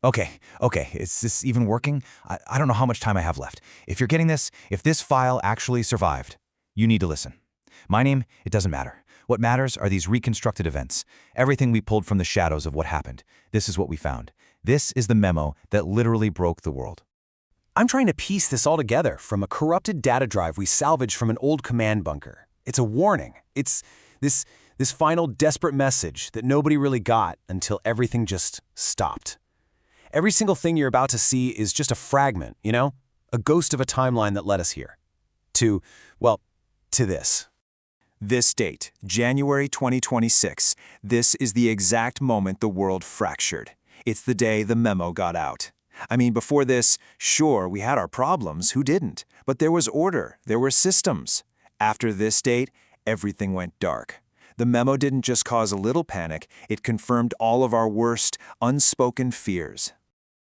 Okay, is this even working? I don't know how much time I have left. If you're getting this, if this file actually survived, you need to listen. My name, it doesn't matter. What matters are these reconstructed events. Everything we pulled from the shadows of what happened. This is what we found. This is the memo that literally broke the world. I'm trying to piece this all together from a corrupted data drive we salvaged from an old command bunker. It's a warning. It's this final desperate message that nobody really got until everything just stopped. Every single thing you're about to see is just a fragment, a ghost of a timeline that led us here. To this. This date, January 2026, this is the exact moment the world fractured. It's the day the memo got out. I mean, before this, sure, we had our problems, who didn't? But there was order, there were systems. After this date, everything went dark. The memo didn't just cause a little panic, it confirmed all of our worst, unspoken fears.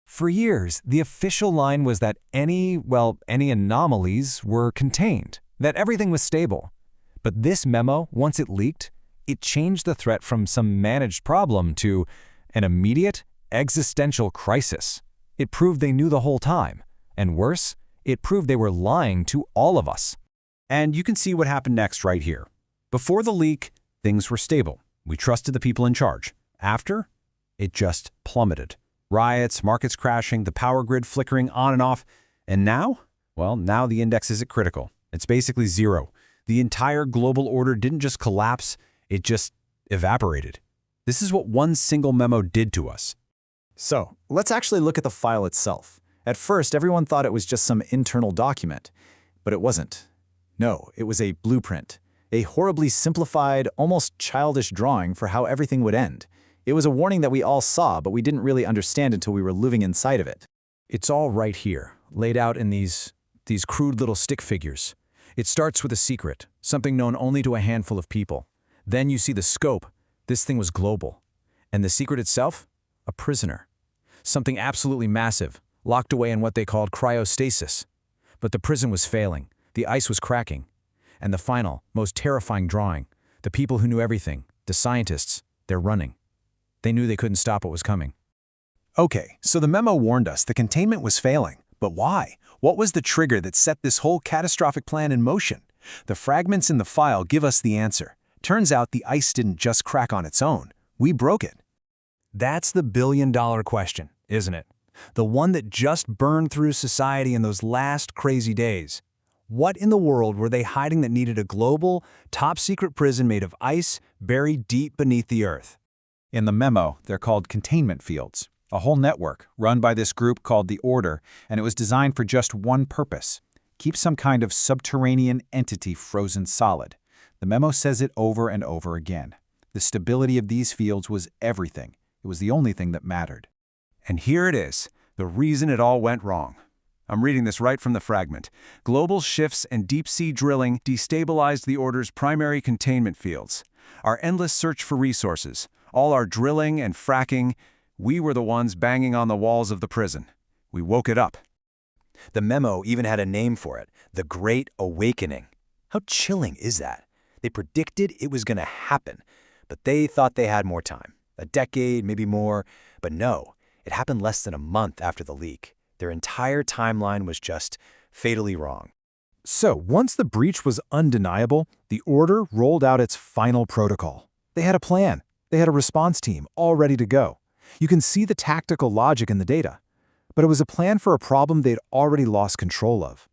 For years, the official line was that any anomalies were contained, that everything was stable. But this memo, once it leaked, it changed the threat from some managed problem to an immediate, existential crisis. It proved they knew the whole time. And worse, it proved they were lying to all of us. And you can see what happened next right here. Before the leak, things were stable. We trusted the people in charge. After, it just plummeted. Riots, markets crashing, the power grid flickering on and off. And now? Well, now the index isn't critical. It's basically zero. The entire global order didn't just collapse, it just evaporated. This is what one single memo did to us. So, let's actually look at the file itself. At first, everyone thought it was just some internal document, but it wasn't. No, it was a blueprint, a horribly simplified, almost childish drawing for how everything would end. It was a warning that we all saw, but we didn't really understand until we were living inside of it. It's all right here, laid out in these crude little stick figures. It starts with a secret, something known only to a handful of people. Then you see the scope. This thing was global. And the secret itself? A prisoner. Something absolutely massive, locked away in what they called cryostasis. But the prison was failing. The ice was cracking. And the final, most terrifying drawing, the people who knew everything, the scientists, they're running. They knew they couldn't stop what was coming. Okay, so the memo warned us the containment was failing. But why? What was the trigger that set this whole catastrophic plan in motion? The fragments in the file give us the answer. Turns out the ice didn't just crack on its own. We broke it. That's the billion-dollar question, isn't it? The one that just burned through society in those last crazy days. What in the world were they hiding that needed a global, top-secret prison made of ice buried deep beneath the earth? In the memo, they're called containment fields, a whole network run by this group called the Order, and it was designed for just one purpose: keep some kind of subterranean entity frozen solid. The memo says it over and over again. The stability of these fields was everything. It was the only thing that mattered. And here it is, the reason it all went wrong. I'm reading this right from the fragment. Global shifts and deep-sea drilling destabilized the Order's primary containment fields. Our endless search for resources, all our drilling and fracking, we were the ones banging on the walls of the prison. We woke it up. The memo even had a name for it, the Great Awakening. How chilling is that? They predicted it was going to happen, but they thought they had more time. A decade, maybe more. But no, it happened less than a month after the leak. Their entire timeline was just fatally wrong. So, once the breach was undeniable, the Order rolled out its final protocol. They had a plan. They had a response team all ready to go. You can see the tactical logic in the data. But it was a plan for a problem they'd already lost control of.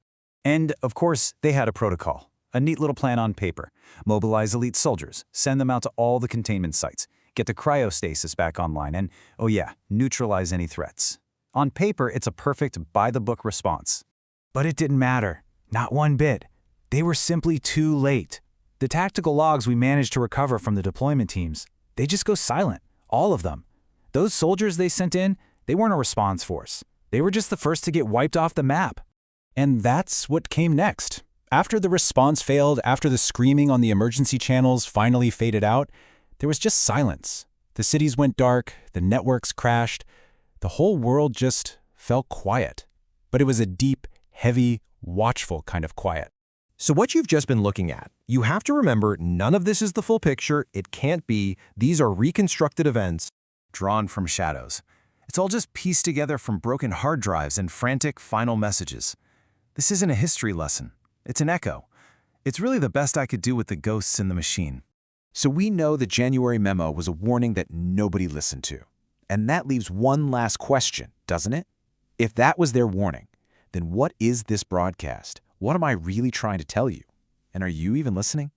And, of course, they had a protocol. A neat little plan on paper. Mobilize elite soldiers, send them out to all the containment sites, get the cryostasis back online, and, oh yeah, neutralize any threats. On paper, it's a perfect by-the-book response. But it didn't matter. Not one bit. They were simply too late. The tactical logs we managed to recover from the deployment teams, they just go silent. All of them. Those soldiers they sent in, they weren't a response force. They were just the first to get wiped off the map. And that's what came next. After the response failed, after the screaming on the emergency channels finally faded out, there was just silence. The cities went dark, the networks crashed. The whole world just fell quiet. But it was a deep, heavy, watchful kind of quiet. So what you've just been looking at, you have to remember none of this is the full picture. It can't be. These are reconstructed events drawn from shadows. It's all just pieced together from broken hard drives and frantic final messages. This isn't a history lesson. It's an echo. It's really the best I could do with the ghosts in the machine. So we know the January memo was a warning that nobody listened to. And that leaves one last question, doesn't it? If that was their warning, then what is this broadcast? What am I really trying to tell you? And are you even listening?